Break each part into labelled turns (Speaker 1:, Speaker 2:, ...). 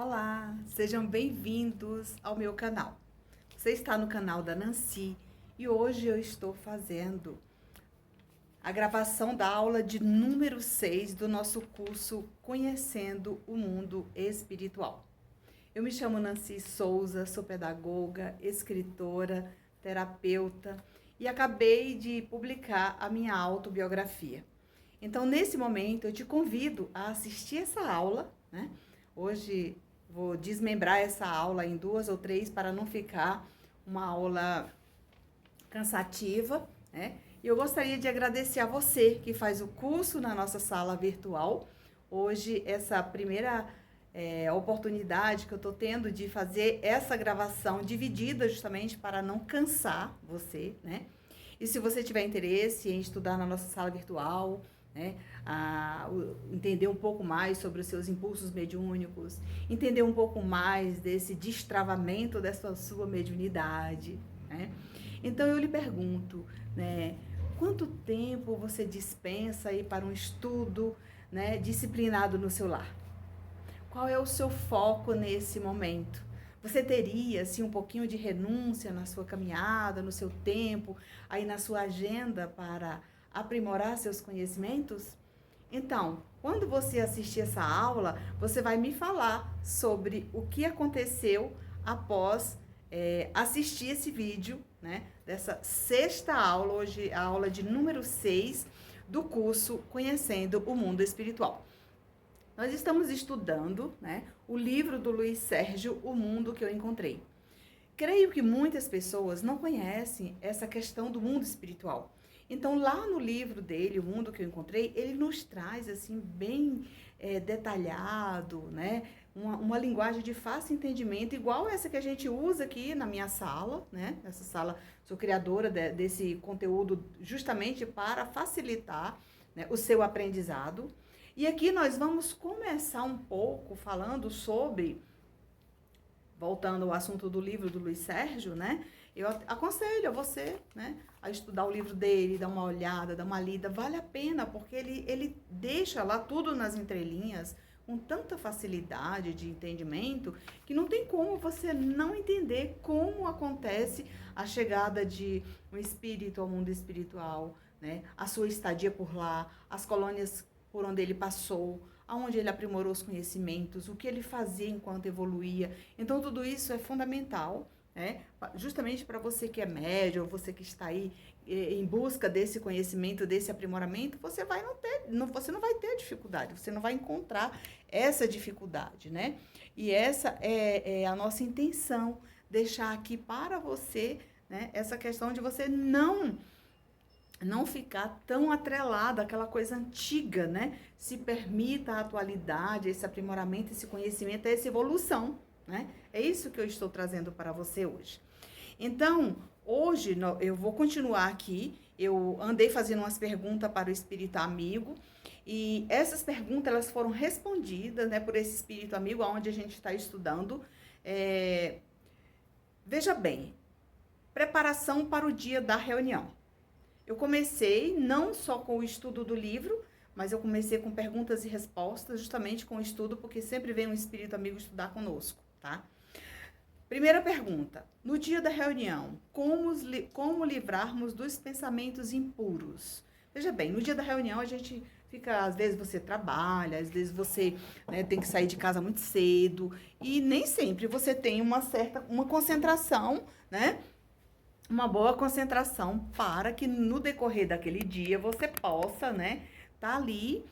Speaker 1: Olá, sejam bem-vindos ao meu canal. Você está no canal da Nancy e hoje eu estou fazendo a gravação da aula de número 6 do nosso curso Conhecendo o Mundo Espiritual. Eu me chamo Nancy Souza, sou pedagoga, escritora, terapeuta e acabei de publicar a minha autobiografia. Então, nesse momento, eu te convido a assistir essa aula, né? Hoje vou desmembrar essa aula em 2 ou 3 para não ficar uma aula cansativa, né? E eu gostaria de agradecer a você que faz o curso na nossa sala virtual. Hoje, essa primeira oportunidade que eu estou tendo de fazer essa gravação dividida justamente para não cansar você, né? E se você tiver interesse em estudar na nossa sala virtual, né, entender um pouco mais sobre os seus impulsos mediúnicos, entender um pouco mais desse destravamento dessa sua mediunidade, né? Então eu lhe pergunto, né, quanto tempo você dispensa aí para um estudo, né, disciplinado no seu lar? Qual é o seu foco nesse momento? Você teria, assim, um pouquinho de renúncia na sua caminhada, no seu tempo, aí na sua agenda para aprimorar seus conhecimentos? Então, quando você assistir essa aula, você vai me falar sobre o que aconteceu após assistir esse vídeo, né? Dessa sexta aula, hoje a aula de número 6 do curso Conhecendo o Mundo Espiritual. Nós estamos estudando, né, o livro do Luiz Sérgio, O Mundo que eu Encontrei. Creio que muitas pessoas não conhecem essa questão do mundo espiritual. Então, lá no livro dele, O Mundo que eu Encontrei, ele nos traz, assim, bem detalhado, né, uma linguagem de fácil entendimento, igual essa que a gente usa aqui na minha sala, né, essa sala, sou criadora desse conteúdo justamente para facilitar, né, o seu aprendizado. E aqui nós vamos começar um pouco falando sobre, voltando ao assunto do livro do Luiz Sérgio, né? Eu aconselho a você, né, a estudar o livro dele, dar uma olhada, dar uma lida. Vale a pena, porque ele deixa lá tudo nas entrelinhas, com tanta facilidade de entendimento, que não tem como você não entender como acontece a chegada de um espírito ao mundo espiritual, né? A sua estadia por lá, as colônias por onde ele passou, aonde ele aprimorou os conhecimentos, o que ele fazia enquanto evoluía. Então, tudo isso é fundamental, né? Justamente para você que é médium, você que está aí em busca desse conhecimento, desse aprimoramento, você não vai ter dificuldade, você não vai encontrar essa dificuldade, né? E essa é a nossa intenção, deixar aqui para você, né, essa questão de você não ficar tão atrelado àquela coisa antiga, né? Se permita a atualidade, esse aprimoramento, esse conhecimento, essa evolução, né? É isso que eu estou trazendo para você hoje. Então, hoje eu vou continuar aqui. Eu andei fazendo umas perguntas para o espírito amigo e essas perguntas elas foram respondidas, né, por esse espírito amigo, onde a gente está estudando. Veja bem, preparação para o dia da reunião. Eu comecei não só com o estudo do livro, mas eu comecei com perguntas e respostas, justamente com o estudo, porque sempre vem um espírito amigo estudar conosco, tá? Primeira pergunta. No dia da reunião, como livrarmos dos pensamentos impuros? Veja bem, no dia da reunião a gente fica, às vezes você trabalha, às vezes você, né, tem que sair de casa muito cedo, e nem sempre você tem uma concentração, né? Uma boa concentração para que no decorrer daquele dia você possa, né, tá ali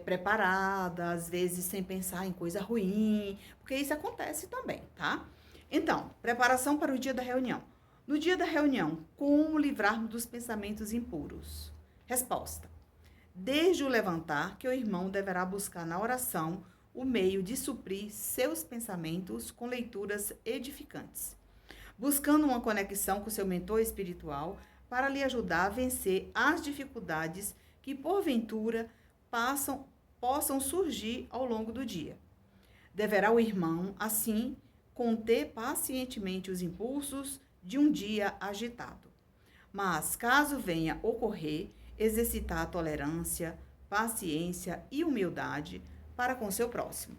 Speaker 1: preparada, às vezes sem pensar em coisa ruim, porque isso acontece também, tá? Então, preparação para o dia da reunião. No dia da reunião, como livrarmos dos pensamentos impuros? Resposta. Desde o levantar que o irmão deverá buscar na oração o meio de suprir seus pensamentos com leituras edificantes, buscando uma conexão com seu mentor espiritual para lhe ajudar a vencer as dificuldades que, porventura, possam surgir ao longo do dia. Deverá o irmão, assim, conter pacientemente os impulsos de um dia agitado. Mas, caso venha ocorrer, exercitar a tolerância, paciência e humildade para com seu próximo.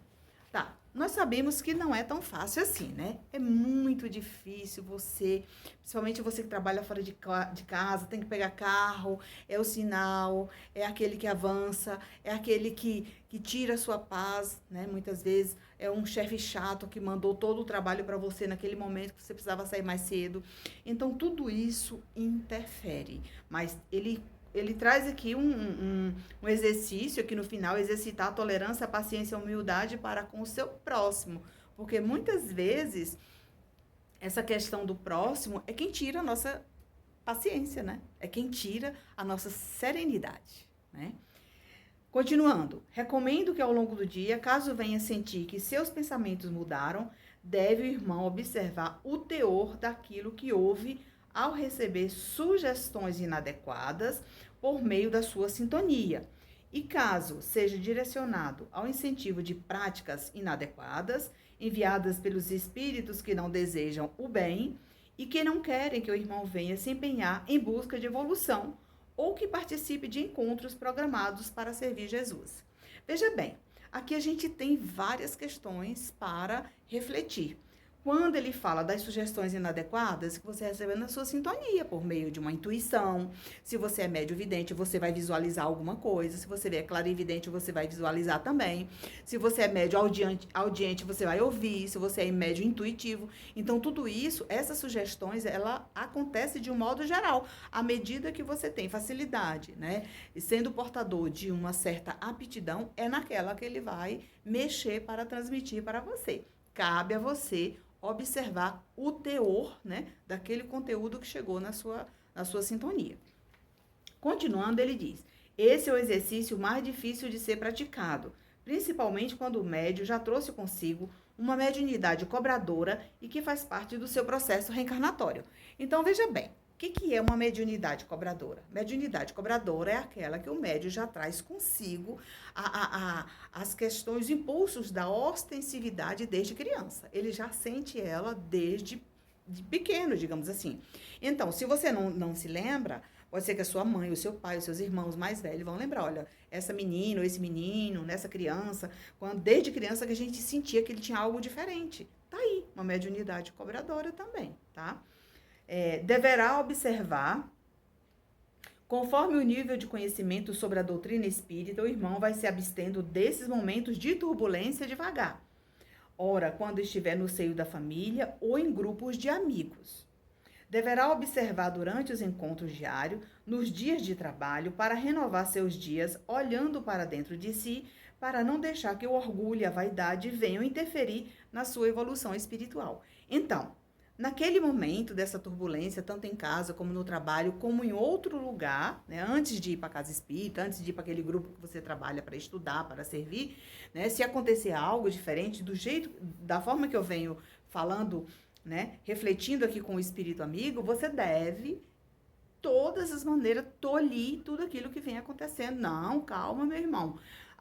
Speaker 1: Tá, nós sabemos que não é tão fácil assim, né? É muito difícil você, principalmente você que trabalha fora de casa, tem que pegar carro, é o sinal, é aquele que avança, é aquele que tira a sua paz, né? Muitas vezes é um chefe chato que mandou todo o trabalho para você naquele momento que você precisava sair mais cedo. Então, tudo isso interfere, mas ele traz aqui um exercício aqui no final, exercitar a tolerância, a paciência e a humildade para com o seu próximo. Porque muitas vezes essa questão do próximo é quem tira a nossa paciência, né? É quem tira a nossa serenidade, né? Continuando, recomendo que ao longo do dia, caso venha sentir que seus pensamentos mudaram, deve o irmão observar o teor daquilo que houve ao receber sugestões inadequadas por meio da sua sintonia. E caso seja direcionado ao incentivo de práticas inadequadas, enviadas pelos espíritos que não desejam o bem e que não querem que o irmão venha se empenhar em busca de evolução ou que participe de encontros programados para servir Jesus. Veja bem, aqui a gente tem várias questões para refletir. Quando ele fala das sugestões inadequadas, que você recebe na sua sintonia, por meio de uma intuição. Se você é médio vidente, você vai visualizar alguma coisa. Se você é clarividente, você vai visualizar também. Se você é médio audiente, você vai ouvir. Se você é médio intuitivo. Então, tudo isso, essas sugestões, ela acontece de um modo geral, à medida que você tem facilidade, né? E sendo portador de uma certa aptidão, é naquela que ele vai mexer para transmitir para você. Cabe a você observar o teor, né, daquele conteúdo que chegou na sua sintonia. Continuando, ele diz: esse é o exercício mais difícil de ser praticado, principalmente quando o médium já trouxe consigo uma mediunidade cobradora e que faz parte do seu processo reencarnatório. Então, veja bem, o que é uma mediunidade cobradora? Mediunidade cobradora é aquela que o médium já traz consigo as questões, os impulsos da ostensividade desde criança. Ele já sente ela desde pequeno, digamos assim. Então, se você não se lembra, pode ser que a sua mãe, o seu pai, os seus irmãos mais velhos vão lembrar, olha, essa menina ou esse menino, nessa criança, desde criança que a gente sentia que ele tinha algo diferente. Tá aí, uma mediunidade cobradora também, tá? Deverá observar, conforme o nível de conhecimento sobre a doutrina espírita, o irmão vai se abstendo desses momentos de turbulência devagar. Ora, quando estiver no seio da família ou em grupos de amigos. Deverá observar durante os encontros diários, nos dias de trabalho, para renovar seus dias, olhando para dentro de si, para não deixar que o orgulho e a vaidade venham interferir na sua evolução espiritual. Então, naquele momento dessa turbulência, tanto em casa como no trabalho, como em outro lugar, né, antes de ir para a casa espírita, antes de ir para aquele grupo que você trabalha para estudar, para servir, né, se acontecer algo diferente, da forma que eu venho falando, né, refletindo aqui com o espírito amigo, você deve, todas as maneiras, tolir tudo aquilo que vem acontecendo. Não, calma, meu irmão.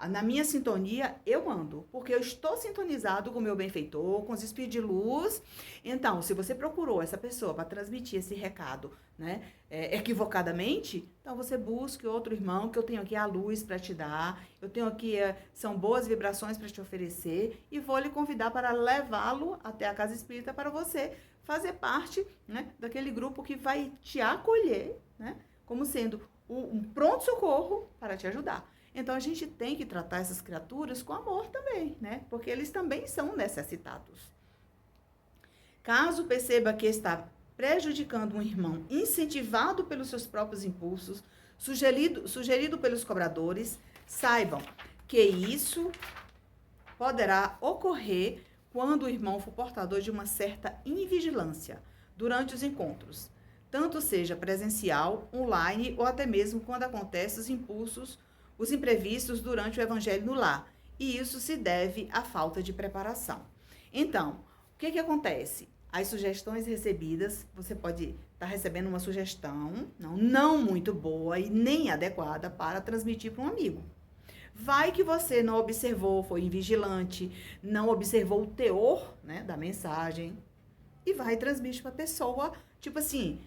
Speaker 1: Na minha sintonia, eu ando, porque eu estou sintonizado com o meu benfeitor, com os espíritos de luz. Então, se você procurou essa pessoa para transmitir esse recado, né, equivocadamente, então você busque outro irmão, que eu tenho aqui a luz para te dar, eu tenho aqui, são boas vibrações para te oferecer, e vou lhe convidar para levá-lo até a casa espírita para você fazer parte, né, daquele grupo que vai te acolher, né, como sendo um pronto-socorro para te ajudar. Então, a gente tem que tratar essas criaturas com amor também, né? Porque eles também são necessitados. Caso perceba que está prejudicando um irmão incentivado pelos seus próprios impulsos, sugerido pelos cobradores, saibam que isso poderá ocorrer quando o irmão for portador de uma certa invigilância durante os encontros, tanto seja presencial, online ou até mesmo quando acontecem os imprevistos durante o evangelho no lar. E isso se deve à falta de preparação. Então, o que acontece? As sugestões recebidas, você pode estar recebendo uma sugestão não muito boa e nem adequada para transmitir para um amigo. Vai que você não observou, foi invigilante, não observou o teor, né, da mensagem e vai transmitir para a pessoa, tipo assim,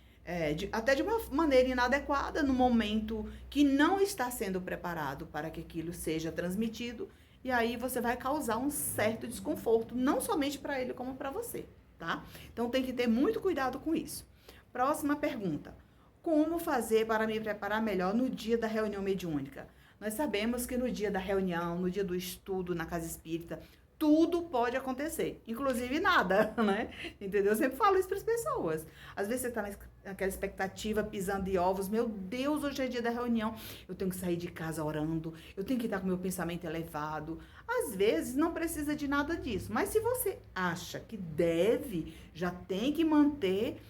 Speaker 1: até de uma maneira inadequada, no momento que não está sendo preparado para que aquilo seja transmitido, e aí você vai causar um certo desconforto, não somente para ele, como para você, tá? Então, tem que ter muito cuidado com isso. Próxima pergunta. Como fazer para me preparar melhor no dia da reunião mediúnica? Nós sabemos que no dia da reunião, no dia do estudo na casa espírita, tudo pode acontecer, inclusive nada, né? Entendeu? Eu sempre falo isso para as pessoas. Às vezes você está naquela expectativa, pisando em ovos. Meu Deus, hoje é dia da reunião. Eu tenho que sair de casa orando. Eu tenho que estar com meu pensamento elevado. Às vezes não precisa de nada disso. Mas se você acha que deve, já tem que manter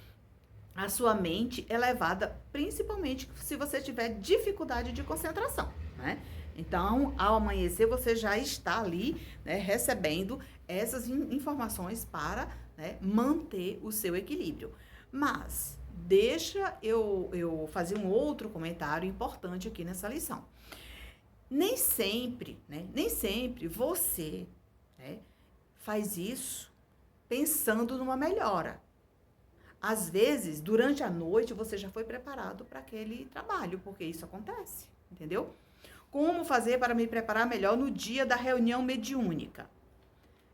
Speaker 1: a sua mente elevada, principalmente se você tiver dificuldade de concentração, né? Então, ao amanhecer, você já está ali, né, recebendo essas informações para, né, manter o seu equilíbrio. Mas, deixa eu fazer um outro comentário importante aqui nessa lição. Nem sempre você, né, faz isso pensando numa melhora. Às vezes, durante a noite, você já foi preparado para aquele trabalho, porque isso acontece, entendeu? Como fazer para me preparar melhor no dia da reunião mediúnica?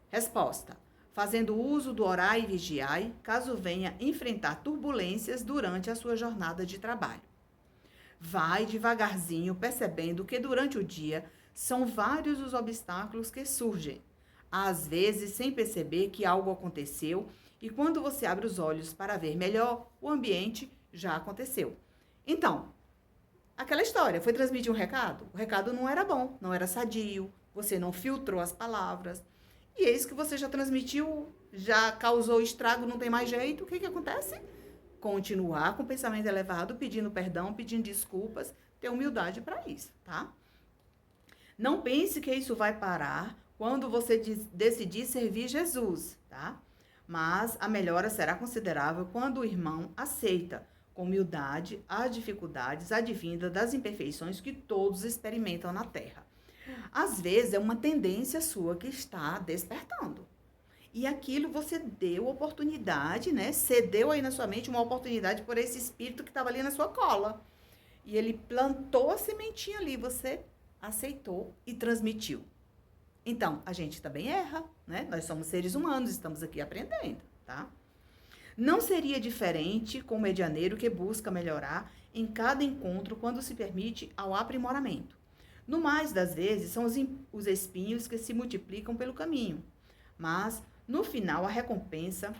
Speaker 1: Resposta: fazendo uso do orai e vigiai, caso venha enfrentar turbulências durante a sua jornada de trabalho. Vai devagarzinho, percebendo que durante o dia são vários os obstáculos que surgem, às vezes sem perceber que algo aconteceu, e quando você abre os olhos para ver melhor, o ambiente já aconteceu. Então, aquela história, foi transmitir um recado? O recado não era bom, não era sadio, você não filtrou as palavras. E eis que você já transmitiu, já causou estrago, não tem mais jeito. O que acontece? Continuar com o pensamento elevado, pedindo perdão, pedindo desculpas, ter humildade para isso, tá? Não pense que isso vai parar quando você decidir servir Jesus, tá? Mas a melhora será considerável quando o irmão aceita com humildade as dificuldades advindas das imperfeições que todos experimentam na Terra. Às vezes é uma tendência sua que está despertando. E aquilo você deu oportunidade, né? Cedeu aí na sua mente uma oportunidade por esse espírito que estava ali na sua cola. E ele plantou a sementinha ali, você aceitou e transmitiu. Então, a gente também erra, né? Nós somos seres humanos, estamos aqui aprendendo, tá? Não seria diferente com o medianeiro que busca melhorar em cada encontro quando se permite ao aprimoramento. No mais das vezes, são os espinhos que se multiplicam pelo caminho, mas, no final, a recompensa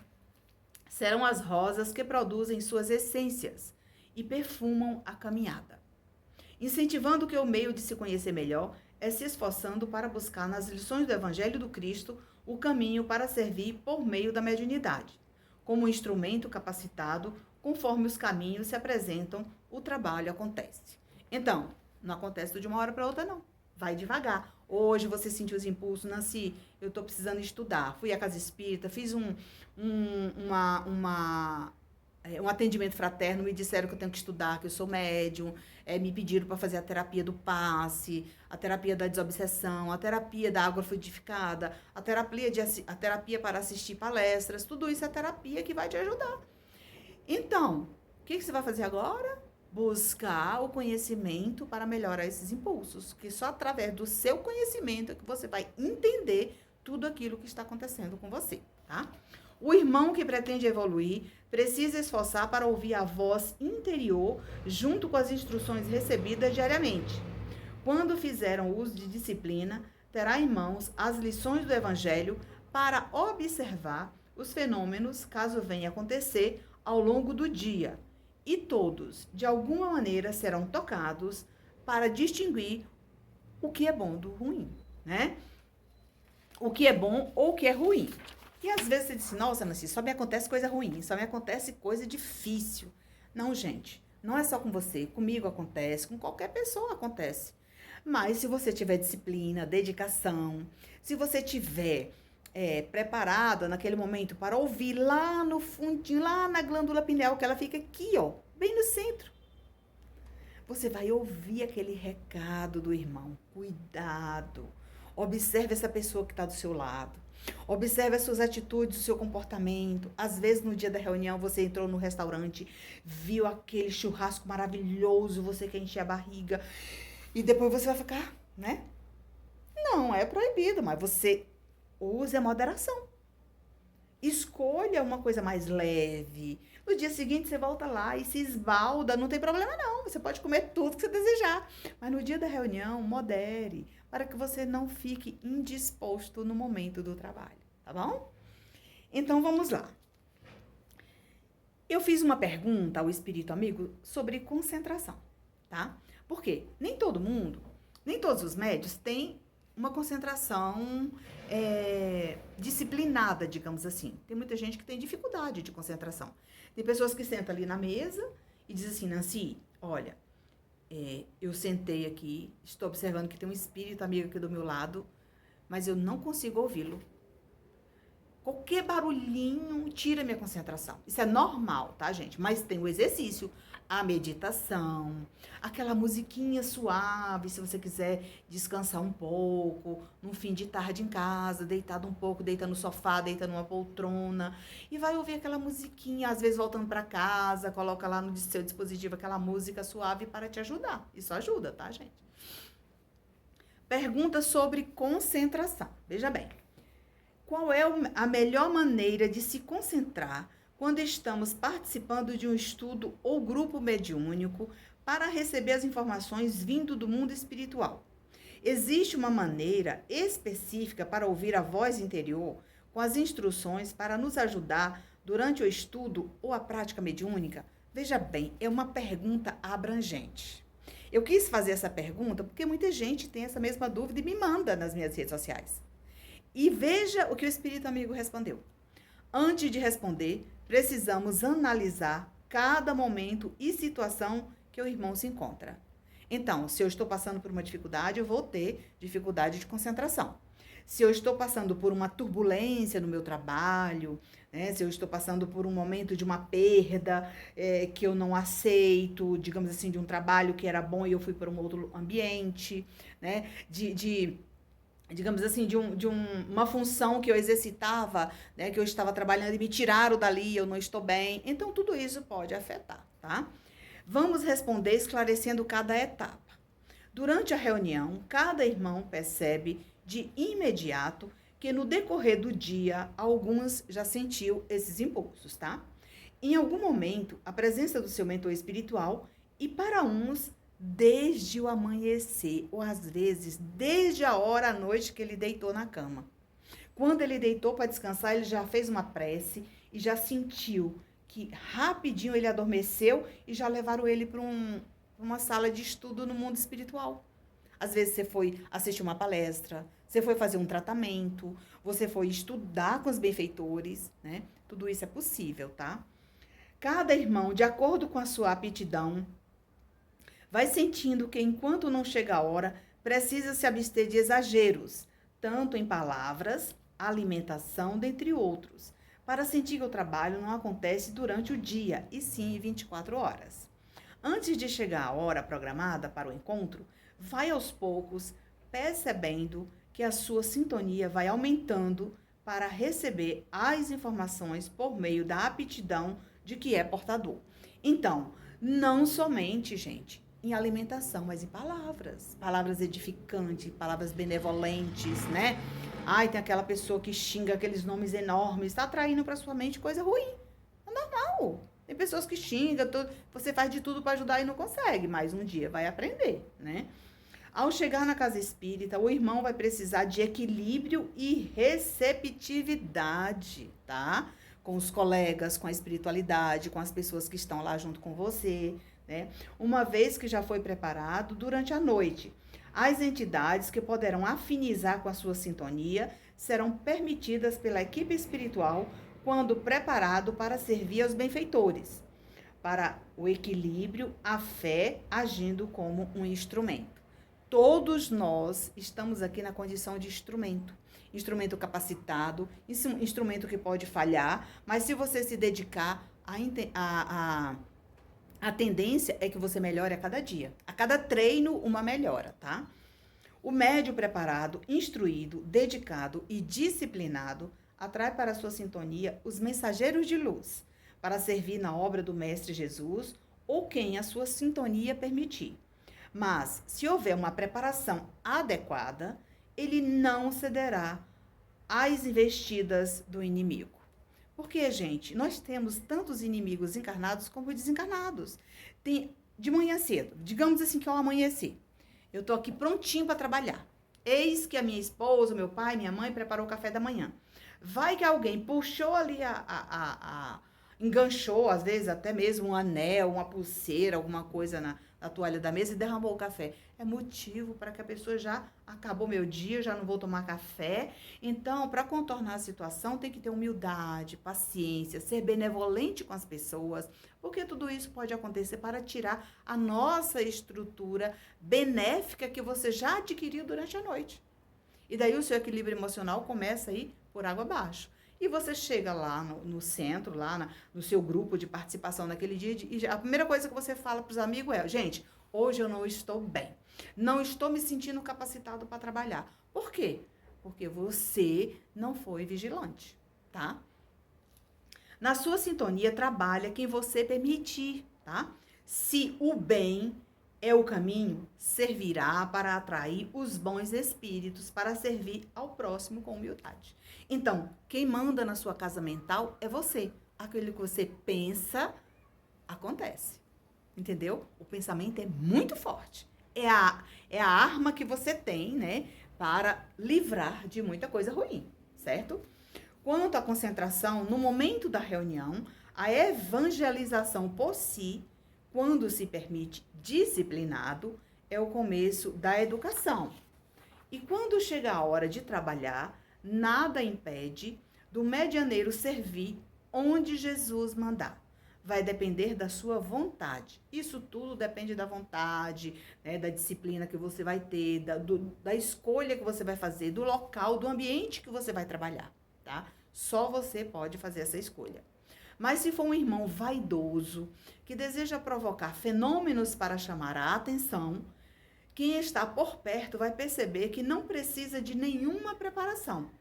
Speaker 1: serão as rosas que produzem suas essências e perfumam a caminhada. Incentivando que o meio de se conhecer melhor é se esforçando para buscar nas lições do Evangelho do Cristo o caminho para servir por meio da mediunidade. Como um instrumento capacitado, conforme os caminhos se apresentam, o trabalho acontece. Então, não acontece de uma hora para outra, não. Vai devagar. Hoje você sentiu os impulsos, Nancy, eu estou precisando estudar. Fui à casa espírita, fiz um atendimento fraterno, me disseram que eu tenho que estudar, que eu sou médium, me pediram para fazer a terapia do passe, a terapia da desobsessão, a terapia da água fluidificada, a terapia para assistir palestras, tudo isso é terapia que vai te ajudar. Então, o que você vai fazer agora? Buscar o conhecimento para melhorar esses impulsos, que só através do seu conhecimento é que você vai entender tudo aquilo que está acontecendo com você, tá? O irmão que pretende evoluir precisa esforçar para ouvir a voz interior junto com as instruções recebidas diariamente. Quando fizeram uso de disciplina, terá em mãos as lições do Evangelho para observar os fenômenos, caso venha acontecer, ao longo do dia. E todos, de alguma maneira, serão tocados para distinguir o que é bom do ruim, né? O que é bom ou o que é ruim. E às vezes você diz, nossa, Nancy, só me acontece coisa ruim, só me acontece coisa difícil. Não, gente, não é só com você, comigo acontece, com qualquer pessoa acontece. Mas se você tiver disciplina, dedicação, se você tiver preparada naquele momento para ouvir lá no fundinho, lá na glândula pineal, que ela fica aqui, ó, bem no centro. Você vai ouvir aquele recado do irmão. Cuidado. Observe essa pessoa que está do seu lado. Observe as suas atitudes, o seu comportamento. Às vezes, no dia da reunião, você entrou no restaurante, viu aquele churrasco maravilhoso, você quer encher a barriga, e depois você vai ficar, né? Não é proibido, mas você use a moderação. Escolha uma coisa mais leve. No dia seguinte você volta lá e se esbalda, não tem problema não. Você pode comer tudo que você desejar. Mas no dia da reunião, modere, para que você não fique indisposto no momento do trabalho, tá bom? Então vamos lá. Eu fiz uma pergunta ao espírito amigo sobre concentração, tá? Porque nem todo mundo, nem todos os médios têm uma concentração disciplinada, digamos assim. Tem muita gente que tem dificuldade de concentração. Tem pessoas que sentam ali na mesa e dizem assim, Nancy, olha, eu sentei aqui, estou observando que tem um espírito amigo aqui do meu lado, mas eu não consigo ouvi-lo. Qualquer barulhinho tira minha concentração. Isso é normal, tá, gente? Mas tem o exercício, a meditação, aquela musiquinha suave, se você quiser descansar um pouco, no fim de tarde em casa, deitado um pouco, deita no sofá, deita numa poltrona, e vai ouvir aquela musiquinha, às vezes voltando para casa, coloca lá no seu dispositivo aquela música suave para te ajudar. Isso ajuda, tá, gente? Pergunta sobre concentração. Veja bem. Qual é a melhor maneira de se concentrar quando estamos participando de um estudo ou grupo mediúnico para receber as informações vindo do mundo espiritual? Existe uma maneira específica para ouvir a voz interior com as instruções para nos ajudar durante o estudo ou a prática mediúnica? Veja bem, é uma pergunta abrangente. Eu quis fazer essa pergunta porque muita gente tem essa mesma dúvida e me manda nas minhas redes sociais. E veja o que o espírito amigo respondeu. Antes de responder, precisamos analisar cada momento e situação que o irmão se encontra. Então, se eu estou passando por uma dificuldade, eu vou ter dificuldade de concentração. Se eu estou passando por uma turbulência no meu trabalho, né, se eu estou passando por um momento de uma perda que eu não aceito, digamos assim, de um trabalho que era bom e eu fui para um outro ambiente, né, digamos assim, uma função que eu exercitava, né, que eu estava trabalhando e me tiraram dali, eu não estou bem. Então, tudo isso pode afetar, tá? Vamos responder esclarecendo cada etapa. Durante a reunião, cada irmão percebe de imediato que no decorrer do dia, alguns já sentiu esses impulsos, tá? Em algum momento, a presença do seu mentor espiritual e para uns desde o amanhecer, ou às vezes desde a hora à noite que ele deitou na cama. Quando ele deitou para descansar, ele já fez uma prece e já sentiu que rapidinho ele adormeceu e já levaram ele para uma sala de estudo no mundo espiritual. Às vezes você foi assistir uma palestra, você foi fazer um tratamento, você foi estudar com os benfeitores, né? Tudo isso é possível, tá? Cada irmão, de acordo com a sua aptidão, vai sentindo que, enquanto não chega a hora, precisa se abster de exageros, tanto em palavras, alimentação, dentre outros, para sentir que o trabalho não acontece durante o dia, e sim em 24 horas. Antes de chegar a hora programada para o encontro, vai aos poucos percebendo que a sua sintonia vai aumentando para receber as informações por meio da aptidão de que é portador. Então, não somente, gente, em alimentação, mas em palavras. Palavras edificantes, palavras benevolentes, né? Ai, tem aquela pessoa que xinga aqueles nomes enormes, está atraindo para sua mente coisa ruim. É normal. Tem pessoas que xingam, você faz de tudo para ajudar e não consegue, mas um dia vai aprender, né? Ao chegar na casa espírita, o irmão vai precisar de equilíbrio e receptividade, tá? Com os colegas, com a espiritualidade, com as pessoas que estão lá junto com você, né? Uma vez que já foi preparado durante a noite. As entidades que poderão afinizar com a sua sintonia serão permitidas pela equipe espiritual quando preparado para servir aos benfeitores, para o equilíbrio, a fé agindo como um instrumento. Todos nós estamos aqui na condição de instrumento. Instrumento capacitado, instrumento que pode falhar, mas se você se dedicar, a tendência é que você melhore a cada dia. A cada treino, uma melhora, tá? O médium preparado, instruído, dedicado e disciplinado atrai para a sua sintonia os mensageiros de luz, para servir na obra do Mestre Jesus ou quem a sua sintonia permitir. Mas, se houver uma preparação adequada ele não cederá às investidas do inimigo. Porque, gente, nós temos tantos inimigos encarnados como desencarnados. Tem, de manhã cedo, digamos assim que eu amanheci. Eu estou aqui prontinho para trabalhar. Eis que a minha esposa, meu pai, minha mãe preparou o café da manhã. Vai que alguém puxou ali enganchou, às vezes, até mesmo um anel, uma pulseira, alguma coisa na toalha da mesa e derramou o café. É motivo para que a pessoa já acabou meu dia, já não vou tomar café. Então, para contornar a situação, tem que ter humildade, paciência, ser benevolente com as pessoas, porque tudo isso pode acontecer para tirar a nossa estrutura benéfica que você já adquiriu durante a noite. E daí o seu equilíbrio emocional começa a ir por água abaixo. E você chega lá no centro, lá no seu grupo de participação naquele dia, e a primeira coisa que você fala para os amigos é: gente, hoje eu não estou bem. Não estou me sentindo capacitado para trabalhar. Por quê? Porque você não foi vigilante, tá? Na sua sintonia, trabalha quem você permitir, tá? Se o bem é o caminho, servirá para atrair os bons espíritos para servir ao próximo com humildade. Então, quem manda na sua casa mental é você. Aquilo que você pensa, acontece. Entendeu? O pensamento é muito forte. É a arma que você tem, né, para livrar de muita coisa ruim, certo? Quanto à concentração, no momento da reunião, a evangelização por si, quando se permite disciplinado, é o começo da educação. E quando chega a hora de trabalhar, nada impede do medianeiro servir onde Jesus mandar. Vai depender da sua vontade. Isso tudo depende da vontade, né, da disciplina que você vai ter, da escolha que você vai fazer, do local, do ambiente que você vai trabalhar, tá? Só você pode fazer essa escolha. Mas se for um irmão vaidoso, que deseja provocar fenômenos para chamar a atenção, quem está por perto vai perceber que não precisa de nenhuma preparação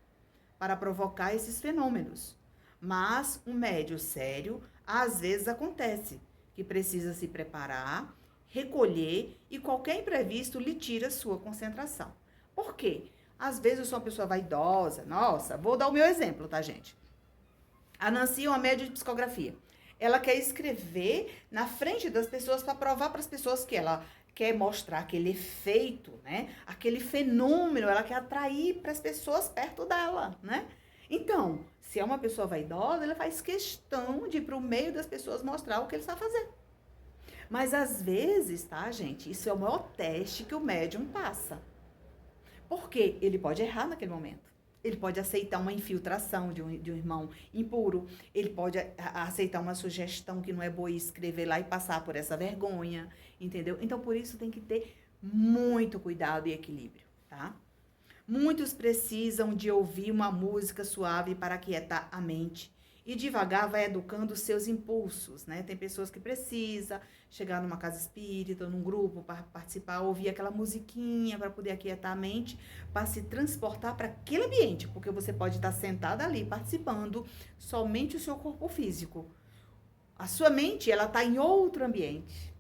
Speaker 1: para provocar esses fenômenos. Mas um médium sério, às vezes acontece que precisa se preparar, recolher e qualquer imprevisto lhe tira sua concentração. Por quê? Às vezes eu sou uma pessoa vaidosa. Nossa, vou dar o meu exemplo, tá, gente? A Nancy é uma médium de psicografia. Ela quer escrever na frente das pessoas para provar para as pessoas que ela quer mostrar aquele efeito, né? Aquele fenômeno, ela quer atrair para as pessoas perto dela, né? Então, se é uma pessoa vaidosa, ela faz questão de ir para o meio das pessoas mostrar o que ele sabe fazer. Mas às vezes, tá, gente? Isso é o maior teste que o médium passa. Porque ele pode errar naquele momento. Ele pode aceitar uma infiltração de um irmão impuro. Ele pode aceitar uma sugestão que não é boa e escrever lá e passar por essa vergonha, entendeu? Então, por isso, tem que ter muito cuidado e equilíbrio, tá? Muitos precisam de ouvir uma música suave para aquietar a mente. E devagar vai educando os seus impulsos, né? Tem pessoas que precisam chegar numa casa espírita, num grupo, para participar, ouvir aquela musiquinha para poder aquietar a mente, para se transportar para aquele ambiente, porque você pode estar sentada ali participando, somente o seu corpo físico. A sua mente, ela está em outro ambiente.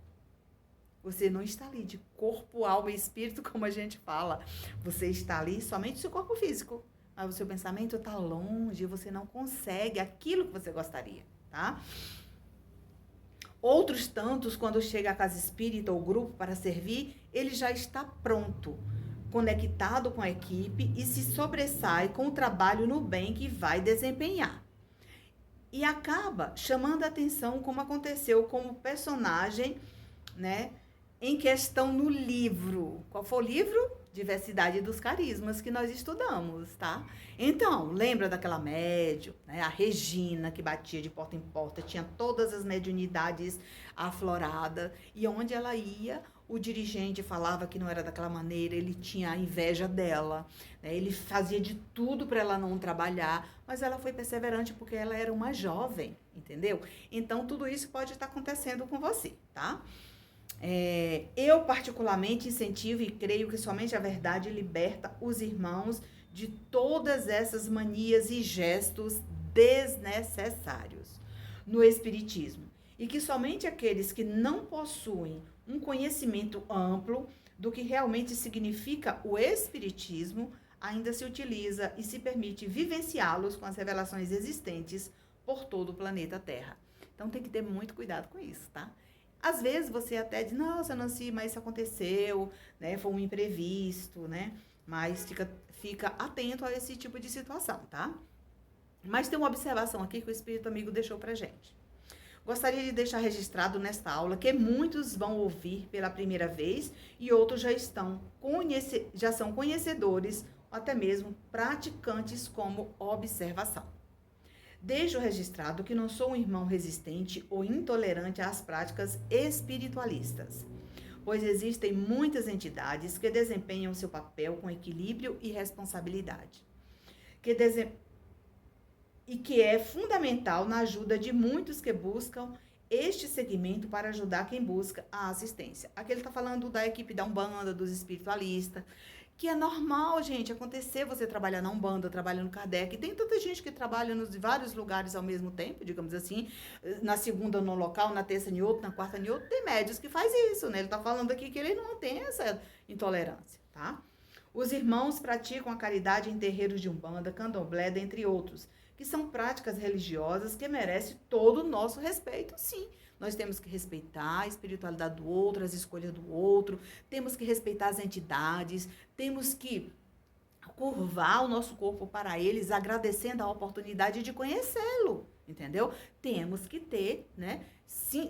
Speaker 1: Você não está ali de corpo, alma e espírito, como a gente fala. Você está ali somente o seu corpo físico. Mas o seu pensamento está longe, você não consegue aquilo que você gostaria, tá? Outros tantos, quando chega à casa espírita ou grupo para servir, ele já está pronto, conectado com a equipe e se sobressai com o trabalho no bem que vai desempenhar. E acaba chamando a atenção, como aconteceu com o personagem, né, em questão no livro. Qual foi o livro? Diversidade dos Carismas, que nós estudamos, tá? Então, lembra daquela médium, né? A Regina, que batia de porta em porta, tinha todas as mediunidades afloradas, e onde ela ia, o dirigente falava que não era daquela maneira, ele tinha a inveja dela, né? Ele fazia de tudo para ela não trabalhar, mas ela foi perseverante porque ela era uma jovem, entendeu? Então, tudo isso pode estar acontecendo com você, tá? Eu particularmente incentivo e creio que somente a verdade liberta os irmãos de todas essas manias e gestos desnecessários no espiritismo, e que somente aqueles que não possuem um conhecimento amplo do que realmente significa o espiritismo ainda se utiliza e se permite vivenciá-los com as revelações existentes por todo o planeta Terra. Então tem que ter muito cuidado com isso, tá? Às vezes você até diz, nossa, Nancy, mas isso aconteceu, né? Foi um imprevisto, né? Mas fica atento a esse tipo de situação, tá? Mas tem uma observação aqui que o Espírito Amigo deixou pra gente. Gostaria de deixar registrado nesta aula que muitos vão ouvir pela primeira vez e outros já são conhecedores, ou até mesmo praticantes como observação. Deixo registrado que não sou um irmão resistente ou intolerante às práticas espiritualistas, pois existem muitas entidades que desempenham seu papel com equilíbrio e responsabilidade, e que é fundamental na ajuda de muitos que buscam este segmento para ajudar quem busca a assistência. Aqui ele está falando da equipe da Umbanda, dos espiritualistas, que é normal, gente, acontecer você trabalhar na Umbanda, trabalhar no Kardec. Tem tanta gente que trabalha nos vários lugares ao mesmo tempo, digamos assim, na segunda no local, na terça em outro, na quarta em outro. Tem médios que faz isso, né? Ele está falando aqui que ele não tem essa intolerância, tá? Os irmãos praticam a caridade em terreiros de Umbanda, Candomblé, dentre outros, que são práticas religiosas que merecem todo o nosso respeito, sim. Nós temos que respeitar a espiritualidade do outro, as escolhas do outro, temos que respeitar as entidades, temos que curvar o nosso corpo para eles, agradecendo a oportunidade de conhecê-lo, entendeu? Temos que ter, né, sim,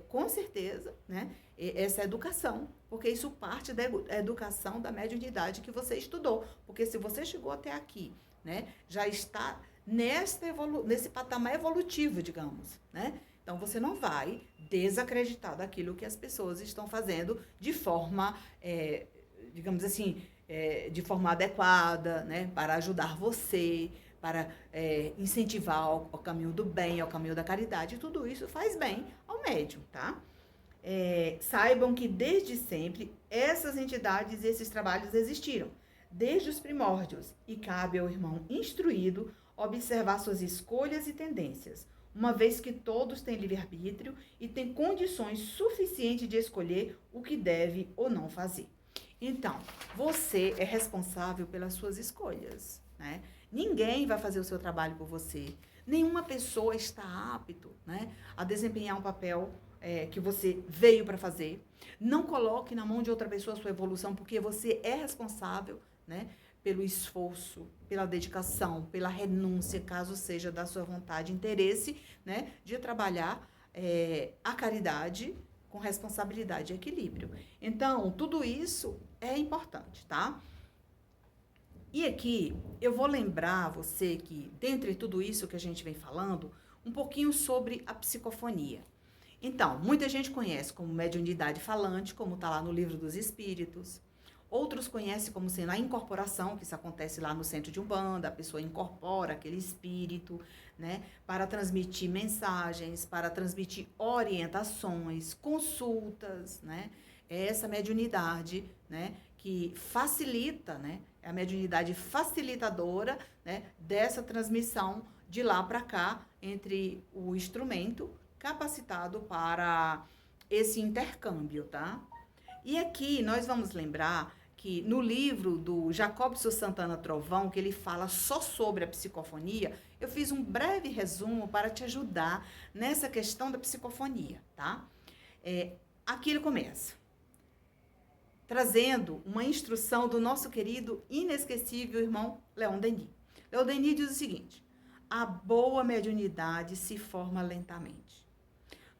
Speaker 1: com certeza, né, essa educação, porque isso parte da educação da mediunidade que você estudou, porque se você chegou até aqui, né, já está nesse patamar evolutivo, digamos, né? Então, você não vai desacreditar daquilo que as pessoas estão fazendo de forma, digamos assim, de forma adequada, né? Para ajudar você, para incentivar ao caminho do bem, ao caminho da caridade. Tudo isso faz bem ao médium, tá? Saibam que desde sempre essas entidades e esses trabalhos existiram, desde os primórdios, e cabe ao irmão instruído observar suas escolhas e tendências, uma vez que todos têm livre-arbítrio e têm condições suficientes de escolher o que deve ou não fazer. Então, você é responsável pelas suas escolhas, né? Ninguém vai fazer o seu trabalho por você. Nenhuma pessoa está apto, né, a desempenhar um papel que você veio para fazer. Não coloque na mão de outra pessoa a sua evolução, porque você é responsável, né, pelo esforço, pela dedicação, pela renúncia, caso seja da sua vontade e interesse, né, de trabalhar a caridade com responsabilidade e equilíbrio. Então, tudo isso é importante, tá? E aqui, eu vou lembrar você que, dentre tudo isso que a gente vem falando, um pouquinho sobre a psicofonia. Então, muita gente conhece como mediunidade falante, como está lá no Livro dos Espíritos. Outros conhecem como sendo a incorporação, que isso acontece lá no centro de Umbanda, a pessoa incorpora aquele espírito, né, para transmitir mensagens, para transmitir orientações, consultas, né, é essa mediunidade, né, que facilita, né, é a mediunidade facilitadora, né, dessa transmissão de lá para cá, entre o instrumento capacitado para esse intercâmbio, tá? E aqui nós vamos lembrar que no livro do Jacobson Santana Trovão, que ele fala só sobre a psicofonia, eu fiz um breve resumo para te ajudar nessa questão da psicofonia, tá? Aqui ele começa, trazendo uma instrução do nosso querido, inesquecível irmão Leon Denis. Leon Denis diz o seguinte: a boa mediunidade se forma lentamente,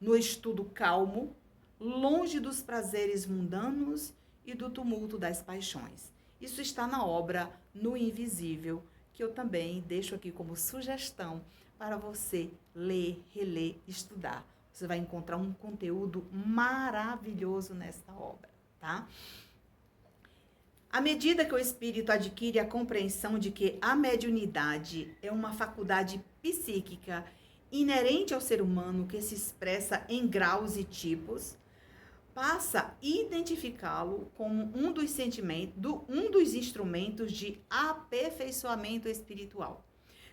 Speaker 1: no estudo calmo, longe dos prazeres mundanos e do tumulto das paixões. Isso está na obra No Invisível, que eu também deixo aqui como sugestão para você ler, reler, estudar. Você vai encontrar um conteúdo maravilhoso nesta obra, tá? À medida que o espírito adquire a compreensão de que a mediunidade é uma faculdade psíquica inerente ao ser humano que se expressa em graus e tipos, passa a identificá-lo como um dos instrumentos de aperfeiçoamento espiritual,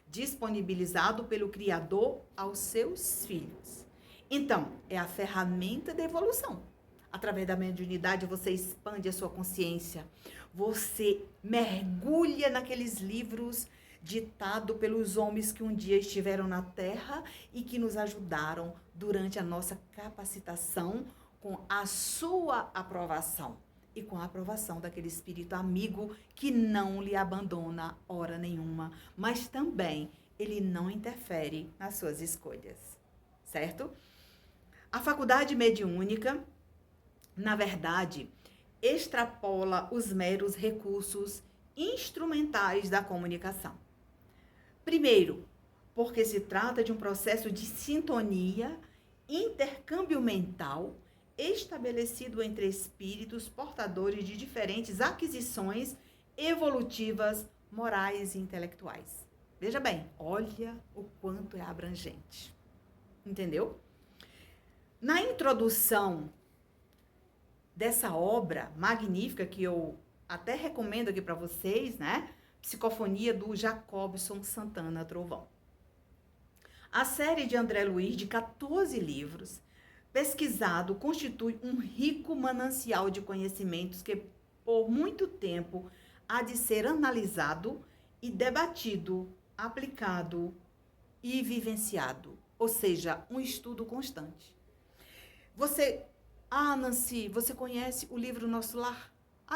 Speaker 1: disponibilizado pelo Criador aos seus filhos. Então, é a ferramenta da evolução. Através da mediunidade, você expande a sua consciência, Você mergulha naqueles livros ditado pelos homens que um dia estiveram na Terra e que nos ajudaram durante a nossa capacitação com a sua aprovação e com a aprovação daquele espírito amigo que não lhe abandona hora nenhuma, mas também ele não interfere nas suas escolhas, certo? A faculdade mediúnica, na verdade, extrapola os meros recursos instrumentais da comunicação. Primeiro, porque se trata de um processo de sintonia, intercâmbio mental, estabelecido entre espíritos portadores de diferentes aquisições evolutivas, morais e intelectuais. Veja bem, olha o quanto é abrangente. Entendeu? Na introdução dessa obra magnífica, que eu até recomendo aqui para vocês, né? Psicofonia do Jacobson Santana Trovão. A série de André Luiz, de 14 livros, pesquisado, constitui um rico manancial de conhecimentos que, por muito tempo, há de ser analisado e debatido, aplicado e vivenciado. Ou seja, um estudo constante. Nancy, você conhece o livro Nosso Lar?